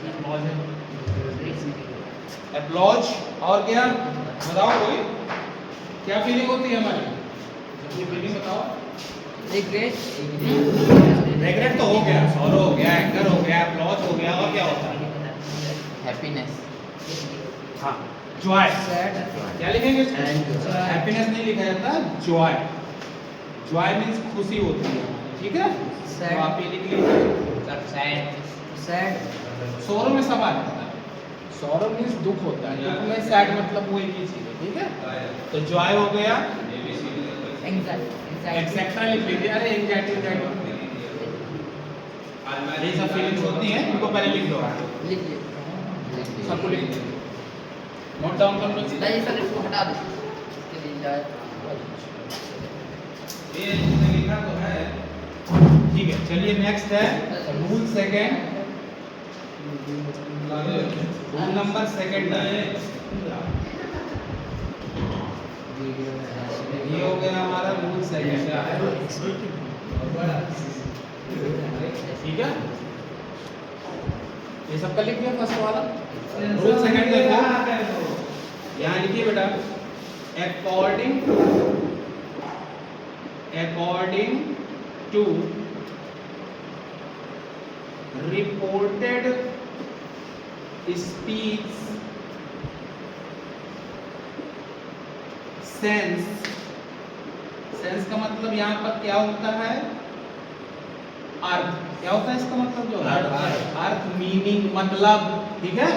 Applause है। Applause और क्या बताओ कोई क्या फीलिंग होती है हमारी? ये फीलिंग बताओ। रिग्रेट तो हो गया, सॉरो हो गया, एंगर हो गया, एप्लॉज हो गया, और क्या होता है? हैप्पीनेस। हाँ, जॉय। क्या लिखेंगे? हैप्पीनेस नहीं लिखा जाता, जॉय। जॉय मीन्स खुशी होती है, ठीक है? तो आप ये लिख लीजिए। सैड। सोरो में सब आ जाता है। सोरो मीन्स दुख होता है, दुख में सैड मतलब वो एक ही चीज है, ठीक है? तो जॉय हो गया, एक्सेट्रा लिख लीजिए। अरे एंजाइटी ये सब फीलिंग्स होती हैं, इनको पहले लिख दो, सबको लिख दो, नोट डाउन कर लो। हटा दो। ये लिखा तो है, ठीक है। चलिए नेक्स्ट है rule second. Rule number second है, ये हो गया हमारा रूल सेकंड, ठीक है? ये सबका लिख दिया फर्स्ट वाला। रूल सेकंड देखो, यहाँ लिखिए बेटा, according to reported speech sense का मतलब यहाँ पर क्या होता है? अर्थ। क्या होता है इसका मतलब? जो अर्थ, मीनिंग, मतलब, ठीक है?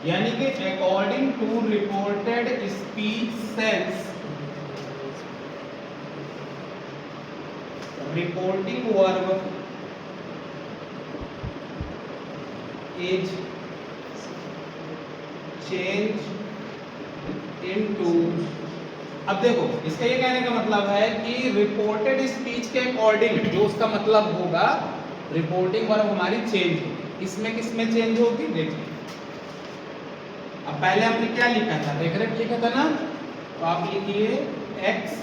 यानी कि according to reported speech sense, reporting verb is change into. अब देखो, इसका ये कहने का मतलब है कि रिपोर्टेड स्पीच के अकॉर्डिंग जो उसका मतलब होगा, रिपोर्टिंग वर्ब हमारी चेंज होगी। किसमें चेंज होगी? देखिए, अब पहले आपने क्या लिखा था? रिग्रेट लिखा था ना, तो आप लिखिए एक्स,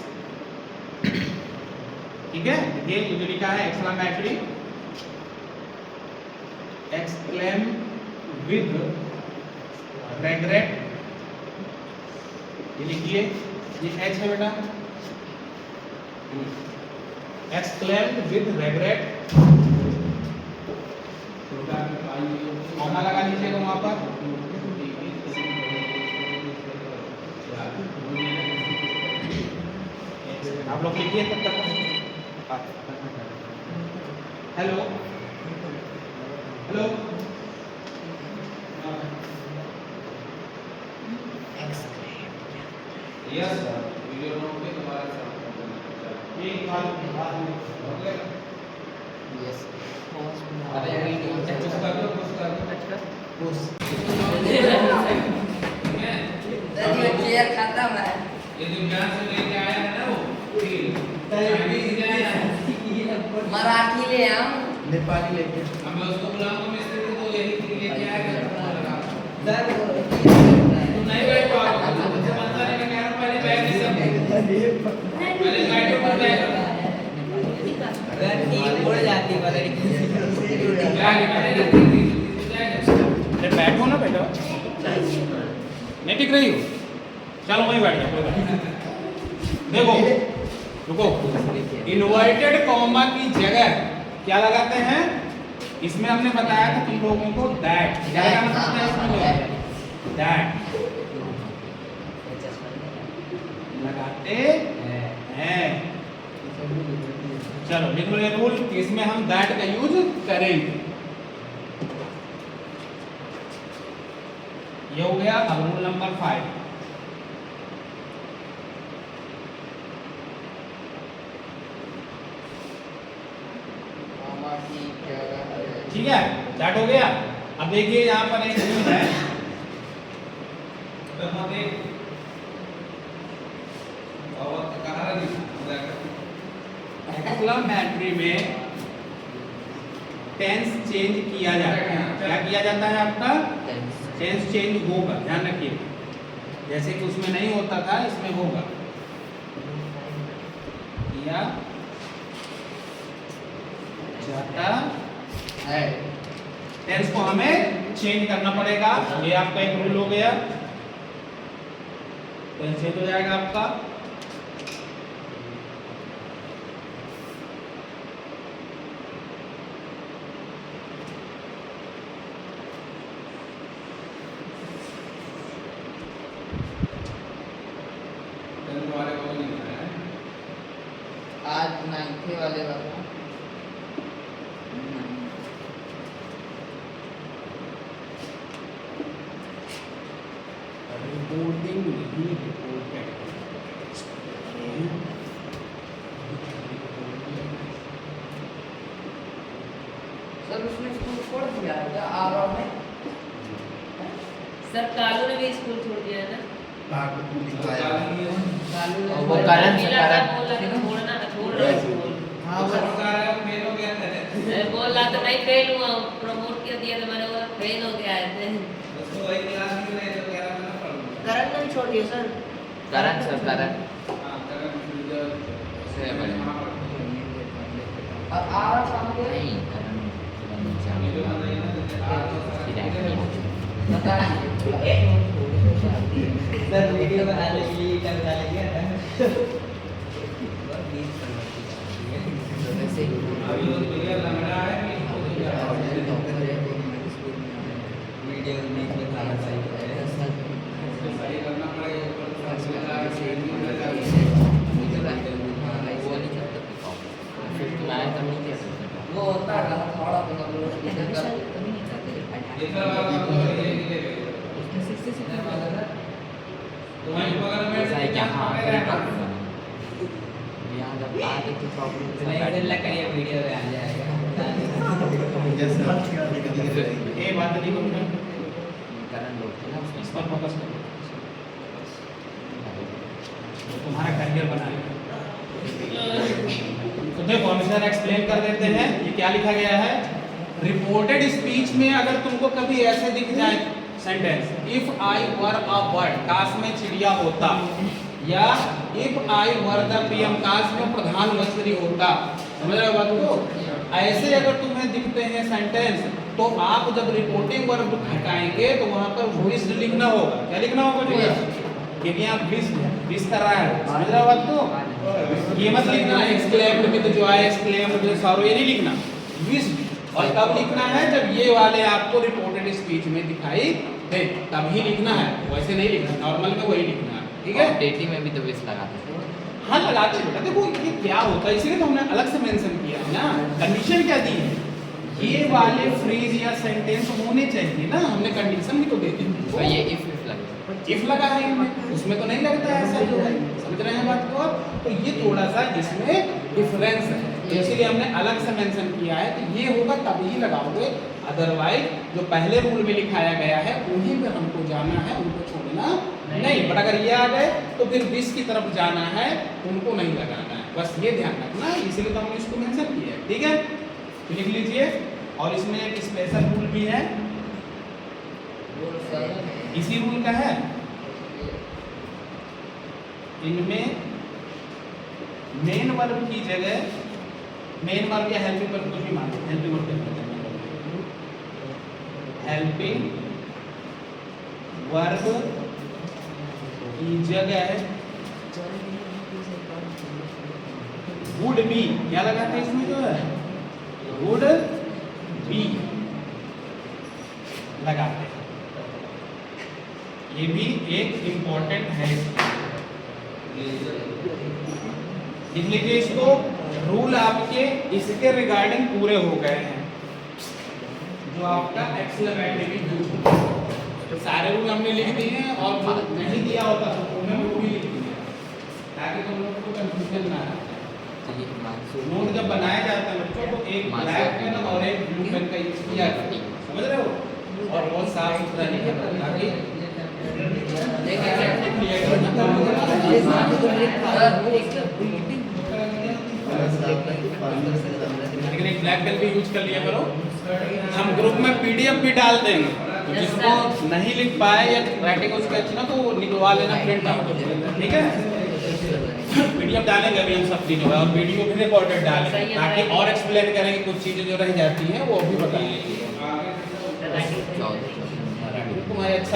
ठीक है? देखिए ये जो लिखा है एक्सक्लेमेटरी, एक्सक्लेम विद रिग्रेट, ये लिखिए, ये एच है बेटा, एक्सक्लेम्ड विद रिग्रेट, कॉमा लगा लीजिएगा वहां पर। आप लोग लिखिए तब तक। Hello hello, yes sir, video note पे दोबारा से ये यस। अरे वीडियो टच कर दो, पुश चेयर खत्म है। ये दुनिया से लेके आया है ना वो, मराठी ले आओ, नेपाली लेके हम उसको बुलाऊंगा मिस्त्री को, तो यही लेके आएगा सर। तुम नहीं बैठ पाओगे, मुझे पता नहीं, मैं कह रहा हूं पहले बैठ नहीं सकते, पहले बैठो पर बैठो। अगर टीम उड़ जाती बगैर अरे बैठो ना, बैठो, नहीं टिक रही हो, चलो वहीं बैठ जाओ, कोई बात नहीं। देखो रुको, इन्वर्टेड कॉमा की जगह क्या लगाते हैं? इसमें हमने बताया था तुम लोगों को दैट, क्या लगाना पड़ता है इसमें? दैट लगाते हैं। चलो लिख लो ये रूल, इसमें हम दैट का यूज करेंगे। ये हो गया। अब रूल नंबर 5, ठीक है, दैट हो गया। अब देखिए यहाँ पर एक चीज है, एक्सक्लेमेटरी में टेंस चेंज किया जाता है। क्या किया जाता है? आपका टेंस चेंज होगा, ध्यान रखिए। जैसे कि उसमें नहीं होता था, इसमें होगा। किया जाता है, टेंस को हमें चेंज करना पड़ेगा। ये आपका एक रूल हो गया, टेंस चेंज हो जाएगा आपका। टेंस वाले को नहीं लिखना है आज 9th वाले वाला रिपोर्टिंग नहीं रिपोर्टेड। सर उसने स्कूल छोड़ दिया है क्या आरओ में? सर कालू ने भी स्कूल छोड़ दिया है ना। कालू ने वो कारण से बोला था, कारण बोला कि छोड़ना ना, छोड़ रहा है स्कूल। हाँ वो मैं बोल रहा था नहीं फेल हुआ, प्रमोट कर दिया तो मैंने बोला फेल हो गया है। करण ने भी छोड़ दिया सर। कारण सर कारण से बड़े और आरओ कहाँ गया? नहीं कारण बता सर वीडियो में आने के लिए कर डाल दिया वीडियो बीच में था वो होता है थोड़ा ऐसा है क्या हाँ यहाँ जब आगे तो प्रॉब्लम करिए वीडियो में आ जाएगा ये बात नहीं करूँगा, कारण लोग थे ना इस पर फोकस करो, तो तुम्हारा करियर बनाएगा। तो देखो हम इसे एक्सप्लेन कर देते हैं। ये क्या लिखा गया है, रिपोर्टेड स्पीच में अगर तुमको कभी ऐसे दिख जाए sentence, if I were a bird, काश में चिड़िया होता, या if I were the PM, काश में प्रधानमंत्री होता, समझ रहे हो बात को? ऐसे अगर तुम्हें दिखते हैं सेंटेंस, तो आप जब रिपोर्टिंग वर्ब हटाएंगे तो वहां पर वॉइस लिखना होगा। क्या लिखना होगा भैया? क्योंकि यहाँ विश कर रहा है, समझ रहे हो बात को? ये मत लिखना exclaimed with Joy, exclaimed with sorrow, ये नहीं लिखना, विश। और कब लिखना है? जब ये वाले आपको रिपोर्टेड स्पीच में दिखाई दे, तभी लिखना है, वैसे नहीं लिखना, नॉर्मल में वही लिखना है, ठीक है? डेटिंग में भी तो विश लगाते थे। हाँ लगाते बेटा, देखो ये क्या होता है, इसीलिए तो हमने अलग से मेंशन किया है ना। कंडीशन क्या दी है, ये वाले फ्रेज या सेंटेंस होने चाहिए ना, हमने कंडीशन भी तो दे दी तो ये इफ लगे इफ लगा है इनमें, उसमें तो नहीं लगता है ऐसा जो है, समझ रहे हैं बात को आप? तो ये थोड़ा सा इसमें डिफरेंस है, तो इसीलिए हमने अलग से मेंशन किया है कि ये होगा तभी लगाओगे, अदरवाइज जो पहले रूल में लिखाया गया है उन्हीं पे हमको जाना है, उनको छोड़ना नहीं। बट अगर ये आ गए तो फिर विश की तरफ जाना है, उनको नहीं लगाना है, बस ये ध्यान रखना, इसीलिए तो हमने इसको मेंशन किया है, ठीक है? तो लिख लीजिए। और इसमें एक स्पेशल रूल भी है, इसी रूल का है, इनमें मेन वर्ब की जगह, मेन वर्ब या हेल्पिंग वर्ब कुछ भी मान लो, हेल्पिंग वर्ब कहते हैं, हेल्पिंग वर्ब की जगह वुड बी, क्या लगाते हैं इसमें जो है, वुड बी लगाते हैं। ये भी एक इम्पोर्टेंट है, लिख लीजिए इसको। रूल आपके इसके रिगार्डिंग पूरे हो गए हैं, जो आपका एक्सक्लेमेटरी यूज, सारे रूल हमने लिख दिए हैं, और जो नहीं दिया होता तो उन्हें वो भी लिख दिए, ताकि तुम लोग को कंफ्यूजन ना आए। नोट जब बनाया जाता है बच्चों तो एक ब्लैक पेन और एक ब्लू पेन का यूज किया करते हैं, समझ रहे हो? और बहुत साफ सुथरा लिखा ताकि लेकिन एक ब्लैक पेन भी यूज कर लिया करो। हम ग्रुप में पीडीएफ भी डाल देंगे, तो जिसको नहीं लिख पाए या राइटिंग उसके अच्छी ना, तो वो निकलवा लेना प्रिंट आउट, ठीक है? पीडीएफ डालेंगे अभी हम सब चीज़ों का, और वीडियो भी रिकॉर्डेड डालेंगे, ताकि और एक्सप्लेन करेंगे, कुछ चीज़ें जो रह जाती हैं वो भी बताएंगे।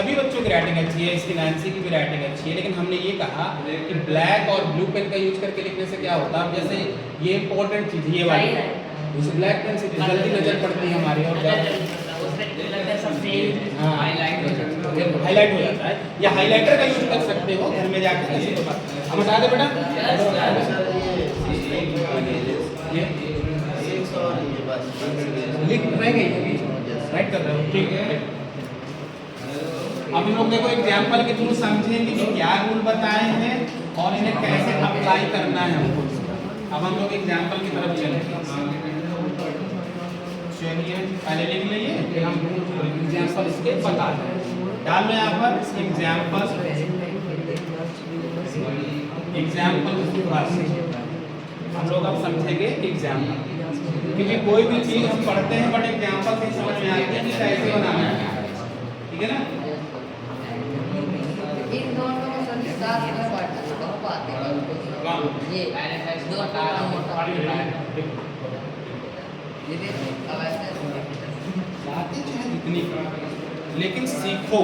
सभी बच्चों की राइटिंग अच्छी है, इसकी नैन्सी की भी राइटिंग अच्छी है, लेकिन हमने ये कहा कि ब्लैक और ब्लू पेन का यूज करके लिखने से क्या होता है, जैसे ये इंपॉर्टेंट चीज ये वाली है, जैसे ब्लैक पेन से जल्दी नजर पड़ती है हमारी और हाँ हाईलाइट हो जाता है, या हाईलाइटर का यूज कर सकते हो घर में जाकर किसी को बात। हम बता दें बेटा लिख रह गई राइट कर रहे हो, ठीक है। अब इन लोग देखो एग्जाम्पल के थ्रू समझेंगे कि क्या रूल बताए हैं और इन्हें कैसे अप्लाई करना है हमको। अब हम लोग एग्जाम्पल की तरफ चलेंगे। चलिए पहले लिख लीजिए, फिर हम एग्जाम्पल इसके बता दें। डाल लो यहाँ पर एग्जाम्पल हम लोग अब समझेंगे एग्जाम्पल, क्योंकि कोई भी चीज हम पढ़ते हैं बट एग्जाम्पल से समझ में आती है कि कैसे बनाना है, ठीक है ना। इन दोनों को सभी साथ में पढ़ना पाते हैं। ये दो काला मोटा ये देखो बातें चाहे जितनी लेकिन सीखो।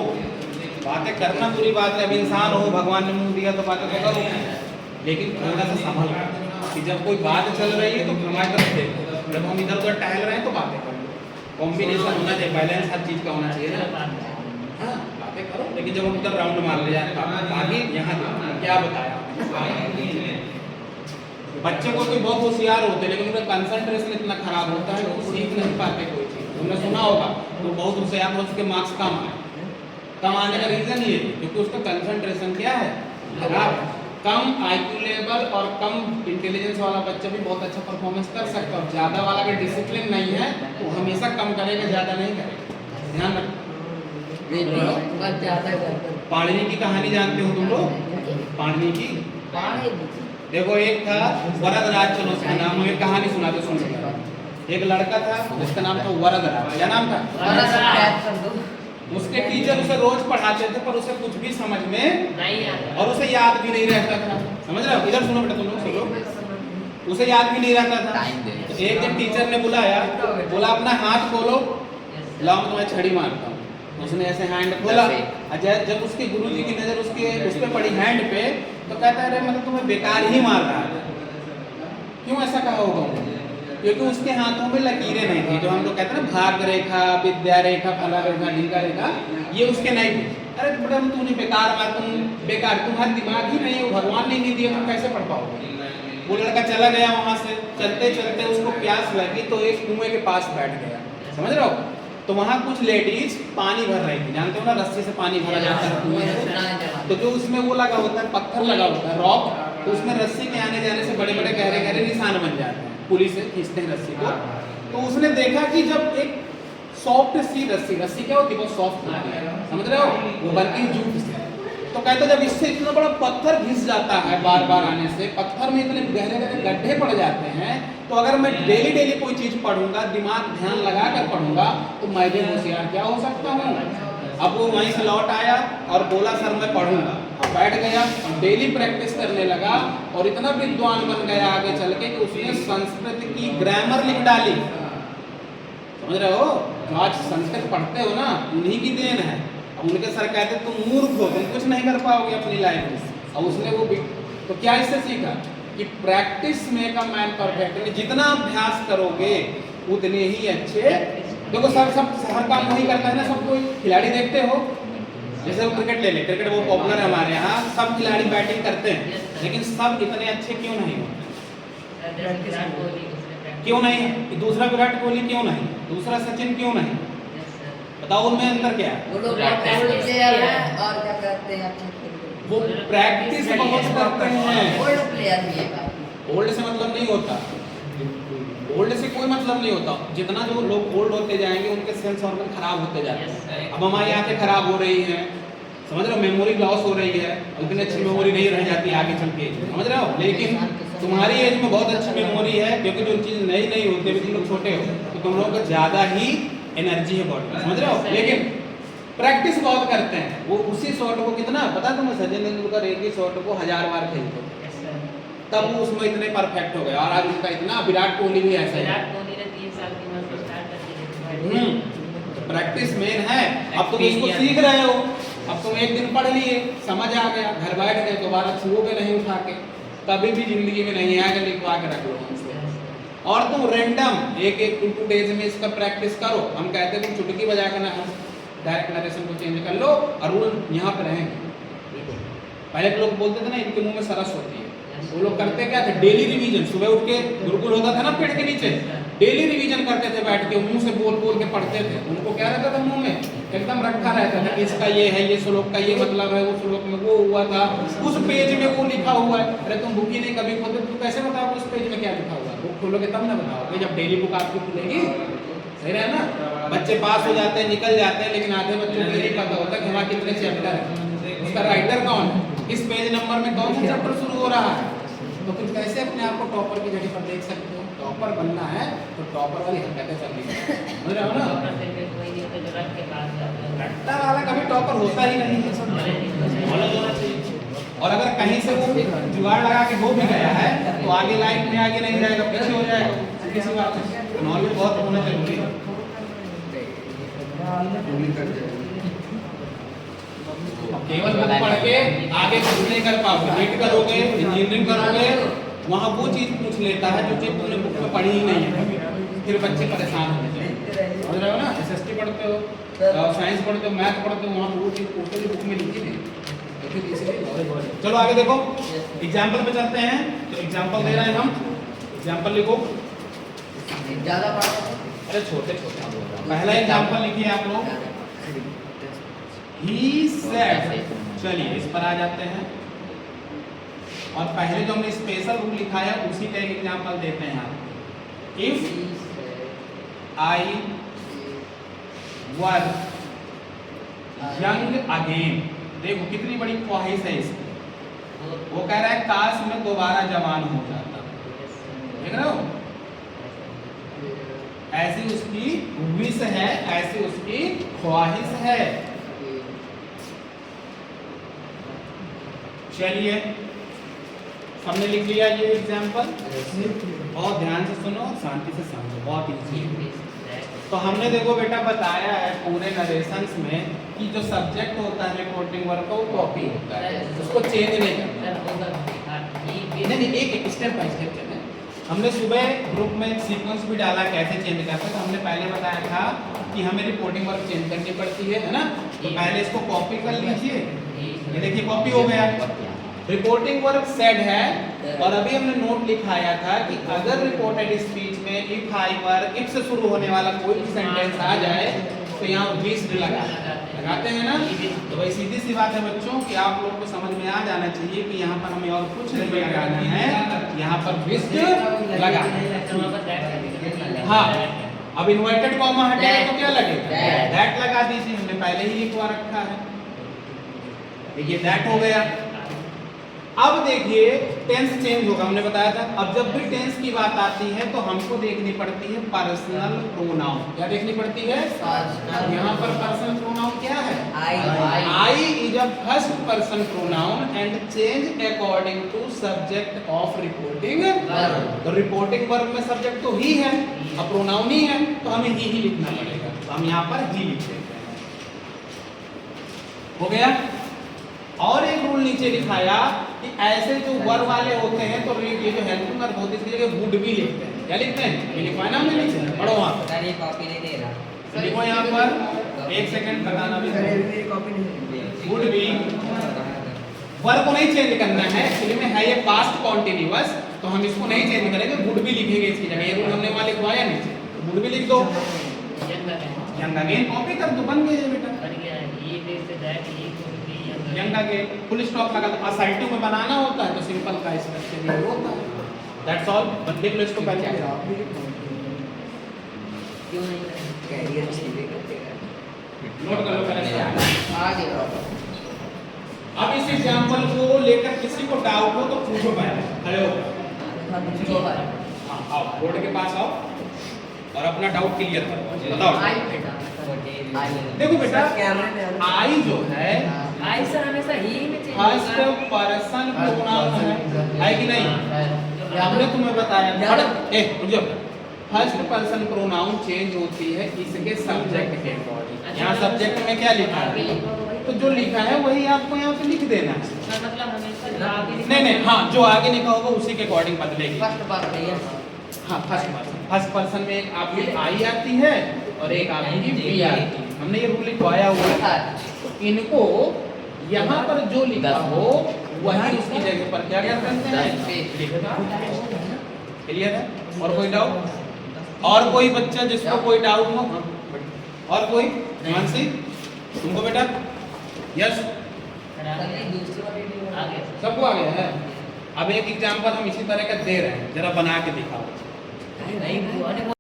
बातें करना बुरी बात है, अब इंसान हो, भगवान ने मुंह दिया तो बातें तो करो, लेकिन थोड़ा सा संभल कि जब कोई बात चल रही है तो हमारी तरफ देखो, जब हम इधर उधर टहल रहे हैं तो बातें करो। कॉम्बिनेशन होना चाहिए, बैलेंस हर चीज का होना चाहिए ना। हाँ बातें करो, लेकिन जब हम उधर राउंड मार ले जाए आगे यहाँ क्या बताया। बच्चे को कोई बहुत होशियार होते हैं लेकिन उनका कंसंट्रेशन इतना खराब होता है कि वो सीख नहीं पाते कोई चीज़। तुमने सुना होगा तो बहुत होशियार हो, उसके मार्क्स कम आने का रीजन ये है क्योंकि उसका कंसंट्रेशन क्या है खराब। कम आईक्यू लेवल और कम इंटेलिजेंस वाला बच्चा भी बहुत अच्छा परफॉर्मेंस कर सकता है, और ज़्यादा वाला अगर डिसिप्लिन नहीं है तो हमेशा कम करेगा, ज़्यादा नहीं करेगा। ध्यान रखो। पाणिनि की कहानी जानते हो तुम लोग? पाणिनि की देखो, एक था वरदराज, चलो उसका नाम हमें कहानी सुना दो सुनो। एक लड़का था जिसका नाम था वरदराज। क्या नाम था? उसके टीचर उसे रोज पढ़ाते थे पर उसे कुछ भी समझ में नहीं आता और उसे याद भी नहीं रहता था। समझ रहे हो? इधर सुनो बेटा, तुम लोग सुनो। उसे याद भी नहीं रहता था। तो एक दिन टीचर ने बुलाया, बोला अपना हाथ खोलो, लाओ मैं तुम्हें छड़ी मारता हूँ। उसने ऐसे हैंड खोला, जब उसके गुरुजी की नजर उस पे पड़ी हैंड पे तो कहता है अरे मतलब तुम्हें बेकार ही मार रहा है। क्यों ऐसा कहा होगा? क्योंकि उसके हाथों में लकीरें नहीं थी, जो हम लोग कहते हैं ना भाग रेखा, विद्या रेखा, फला रेखा, ढीका रेखा, ये उसके नहीं थी। अरे बेटा तूने बेकार मार, तुम बेकार, तुम्हारा दिमाग ही नहीं है, भगवान ने नहीं दिया, तुम कैसे पढ़ पाओगे? वो लड़का चला गया वहां से। चलते चलते उसको प्यास लगी तो एक कुएं के पास बैठ गया। समझ रहे हो? तो वहाँ कुछ लेडीज पानी भर रही थी, जानते हो ना रस्सी से पानी भरा जाता है कुएं से। तो जो उसमें वो लगा होता है, पत्थर लगा होता है, रॉक, तो उसमें रस्सी के आने जाने से बड़े बड़े गहरे गहरे निशान बन जाते हैं, पुली से खींचते हैं रस्सी को। तो उसने देखा कि जब एक सॉफ्ट सी रस्सी क्या होती है, बहुत सॉफ्ट होती है, समझ रहे हो, वो बनती है जूट से। तो कहते जब इससे इतना बड़ा पत्थर घिस जाता है बार बार आने से, पत्थर में इतने गहरे गहरे गड्ढे पड़ जाते हैं, तो अगर मैं डेली डेली कोई चीज पढ़ूंगा, दिमाग ध्यान लगा कर पढ़ूंगा, तो मैं भी होशियार क्या हो सकता हूँ। अब वो वहीं से लौट आया और बोला सर मैं पढ़ूंगा। अब बैठ गया, डेली प्रैक्टिस करने लगा और इतना विद्वान बन गया आगे चल के कि उसने संस्कृत की ग्रामर लिख डाली। समझ रहे हो? जो आज संस्कृत पढ़ते हो ना, उन्हीं की देन है। अब उनके सर कहते तुम मूर्ख हो, तुम कुछ नहीं कर पाओगे अपनी लाइफ में। और उसने वो तो क्या इससे सीखा कि practice make a man perfect. जितना अभ्यास करोगे उतने ही अच्छे। देखो सब हर काम वही करता है ना, सब कोई खिलाड़ी देखते हो, जैसे क्रिकेट ले ले, क्रिकेट वो पॉपुलर है हमारे यहाँ, सब खिलाड़ी बैटिंग करते हैं, लेकिन सब इतने अच्छे क्यों नहीं होते? क्यों नहीं? दूसरा विराट कोहली क्यों नहीं? दूसरा सचिन क्यों नहीं? बताओ उनमें अंतर क्या है? वो लोग प्लेयर हैं और क्या करते हैं, वो प्रैक्टिस बहुत करते हैं। ओल्ड प्लेयर भी है। ओल्ड से मतलब नहीं होता, ओल्ड से कोई मतलब नहीं होता। जितना जो लोग ओल्ड होते जाएंगे उनके सेंस ऑर्गन खराब होते जाते हैं। अब हमारी आंखें खराब हो रही हैं, समझ रहे हो, मेमोरी लॉस हो रही है, उतनी अच्छी मेमोरी नहीं रह जाती आगे चल के, समझ रहे हो। लेकिन तुम्हारी एज में बहुत अच्छी मेमोरी है, क्योंकि जो चीज़ नई नई होती है, तुम लोग छोटे हो तो तुम लोगों को ज़्यादा ही एनर्जी है बॉडी में, समझ रहे हो। लेकिन प्रैक्टिस बहुत करते हैं। वो उसी शॉट को कितना पता तुम्हें, सचिन तेंदुलकर एक ही शॉट को 1000 बार खेलते, तब वो उसमें इतने परफेक्ट हो गए। और आज उनका इतना, विराट कोहली भी ऐसा है। प्रैक्टिस मेन है। अब तुम इसको सीख रहे हो, तुम एक दिन पढ़ लिए, समझ आ गया, घर बैठ गए, दोबारा छुओगे नहीं उठा के, कभी भी जिंदगी में नहीं आएगा, लिखवा के रख लो हमसे। और तुम रैंडम एक 2 डेज में इसका प्रैक्टिस करो। हम कहते हैं तुम चुटकी बजा के ना डायरेक्ट नरेशन को चेंज कर लो और रूल यहाँ पे रहेंगे। पहले के लोग बोलते थे ना इनके मुंह में सरस होती है, वो लोग करते क्या थे, डेली रिवीजन, सुबह उठ के गुरुकुल होता था ना पेड़ के नीचे, डेली रिवीजन करते थे बैठ के, मुंह से बोल बोल के पढ़ते थे। उनको क्या रहता था मुंह में, एकदम रखा रहता था, इसका ये है, ये श्लोक का ये मतलब है, वो श्लोक में वो हुआ था, उस पेज में वो लिखा हुआ है। अरे तुम बुक ही नहीं कभी खोलते, तुम कैसे बताओगे उस पेज में क्या लिखा हुआ है? बुक खोलोगे तब ना बताओगे, जब डेली बुक आपकी खुलेगी। सही रहे ना? बच्चे पास हो जाते हैं, निकल जाते हैं, लेकिन आधे बच्चों को नहीं पता होता कि हमारे कितने चैप्टर है, उसका राइटर कौन है, इस पेज नंबर में कौन सा चैप्टर शुरू हो रहा है। तो फिर कैसे अपने आप को टॉपर की जगह पर देख सकते हो? टॉपर बनना है तो टॉपर वाली हरकतें करनी है, समझ रहे हो ना? रट्टा वाला कभी टॉपर होता ही नहीं है, सब नॉलेज होना चाहिए। और अगर कहीं से वो जुगाड़ लगा के हो भी गया है तो आगे लाइफ में आगे नहीं जाएगा, पीछे हो जाएगा। किसी बात है, नॉलेज बहुत होना जरूरी है। केवल बुक पढ़ के आगे कुछ नहीं कर पाओगे। नीट करोगे, इंजीनियरिंग करोगे, वहाँ वो चीज़ पूछ लेता है जो चीज़ तुमने बुक में पढ़ी ही नहीं है, फिर बच्चे परेशान होते हैं। समझ रहे हो ना? SST पढ़ते हो, साइंस पढ़ते हो, मैथ पढ़ते हो, वहाँ वो चीज़ पूछते जो बुक में लिखी नहीं, तो फिर इसलिए नॉलेज बढ़े। चलो आगे देखो, एग्जाम्पल पे चलते हैं। तो एग्जाम्पल दे रहे हैं हम, एग्जाम्पल लिखो। ज़्यादा पढ़ो, अरे छोटे छोटे, पहला एग्जाम्पल लिखिए आप लोग, He said। चलिए इस पर आ जाते हैं, और पहले जो हमने स्पेशल रूल लिखा है उसी का एक एग्जांपल देते हैं आप। If I were young again, देखो कितनी बड़ी ख्वाहिश है इसकी। वो कह रहा है काश मैं दोबारा जवान हो जाता, देख रहे हो? ऐसी उसकी विश है, ऐसी उसकी ख्वाहिश है। चलिए हमने लिख लिया ये एग्जाम्पल, बहुत ध्यान से सुनो, शांति से समझो, बहुत इजी। तो हमने देखो बेटा बताया है पूरे नरेशंस में कि जो सब्जेक्ट होता है रिपोर्टिंग वर्क का वो कॉपी होता है, उसको चेंज नहीं करना। नहीं, एक स्टेप बाय स्टेप चलें। हमने सुबह ग्रुप में एक सीक्वेंस भी डाला कैसे चेंज करते हैं। तो हमने पहले बताया था कि हमें रिपोर्टिंग वर्क चेंज करनी पड़ती है ना? तो पहले इसको कॉपी कर लीजिए, ये देखिए कॉपी हो गया। रिपोर्टिंग वर्क सेड है, और अभी हमने नोट लिखाया था कि अगर रिपोर्टेड स्पीच में इफ आई वर, इफ से शुरू होने वाला कोई भी सेंटेंस आ जाए तो यहाँ विश्ड लगाते हैं ना? तो भाई सीधी सी बात है बच्चों कि आप लोग को समझ में आ जाना चाहिए कि यहाँ पर हमें और कुछ नहीं लगाना है, यहाँ पर विश्ड लगा। हाँ, अब इन्वर्टेड कॉमा हटेगा तो क्या लगेगा? दैट लगा दीजिए, हमने पहले ही लिखवा रखा है। देखिए दैट हो गया। अब देखिए टेंस चेंज होगा, हमने बताया था। अब जब भी टेंस की बात आती है तो हमको देखनी पड़ती है पर्सनल प्रोनाउन। क्या देखनी पड़ती है? यहाँ पर पर्सनल प्रोनाउन क्या है? I is a first person pronoun and change according to subject of reporting verb. तो रिपोर्टिंग वर्ब में सब्जेक्ट तो ही है, अब प्रोनाउन ही है, तो हमें ही लिखना पड़ेगा। तो हम यहाँ पर ही लिख देते हैं। हो गया। और एक रूल नीचे लिखाया कि ऐसे जो वर वाले होते हैं तो ये जो हेल्पिंग वर्ब होती है इसकी जगह वुड भी लिखते हैं। क्या लिखते हैं? ये लिखवाना ना हमने नीचे, पढ़ो वहाँ पर। ये कॉपी नहीं दे रहा, लिखो यहाँ पर, एक सेकंड बताना भी, वुड भी। वर्ब को नहीं चेंज करना है, एक्चुअली में है ये पास्ट कॉन्टिन्यूअस, तो हम इसको नहीं चेंज करेंगे, वुड भी लिखेंगे इसकी जगह। ये रूल हमने वहाँ लिखवाया नीचे, वुड भी लिख दो। यंग अगेन कॉपी कर दो, बन गया बेटा। यंग अगेन फुल स्टॉप लगा दो। असर्टिव में बनाना होता है तो सिंपल का स्ट्रक्चर ये होता है। That's all. बंदे को इसको पहले क्यों नहीं कैरियर चीजें करते हैं, नोट कर लो पहले। आगे अब इस एग्जांपल को लेकर किसी को डाउट हो तो पूछो पहले, खड़े हो। हाँ आओ, बोर्ड के पास आओ और अपना डाउट क्लियर करो। बताओ। देखो बेटा आई जो है, आई सर हमेशा ही में चेंज फर्स्ट पर्सन प्रोनाउन है कि नहीं? हमने तुम्हें बताया। रुक जाओ। फर्स्ट पर्सन प्रोनाउन चेंज होती है इसके सब्जेक्ट के अकॉर्डिंग। यहाँ सब्जेक्ट में क्या लिखा आगे है, लिखो वही। तो जो लिखा है वही आपको यहाँ पे लिख देना है। हाँ, मतलब हमेशा जो आगे लिखा नहीं नहीं, हाँ जो आगे लिखा होगा उसी के अकॉर्डिंग बदलेगी। फर्स्ट बार भैया हाँ फर्स्ट पर्सन में एक आपकी आई आती है और एक आपकी वी आती है। हमने ये रूल लिखवाया हुआ है। तो इनको यहाँ पर जो लिखा हो वही उसकी जगह पर क्या क्या करते हैं, लिखना। क्लियर है? और कोई डाउट? और कोई बच्चा जिसको कोई डाउट हो? और कोई? मानसी तुमको बेटा? यस आगे सबको आ गया है। अब एक एग्जांपल हम इसी तरह का दे रहे हैं, जरा बना के दिखाओ। नहीं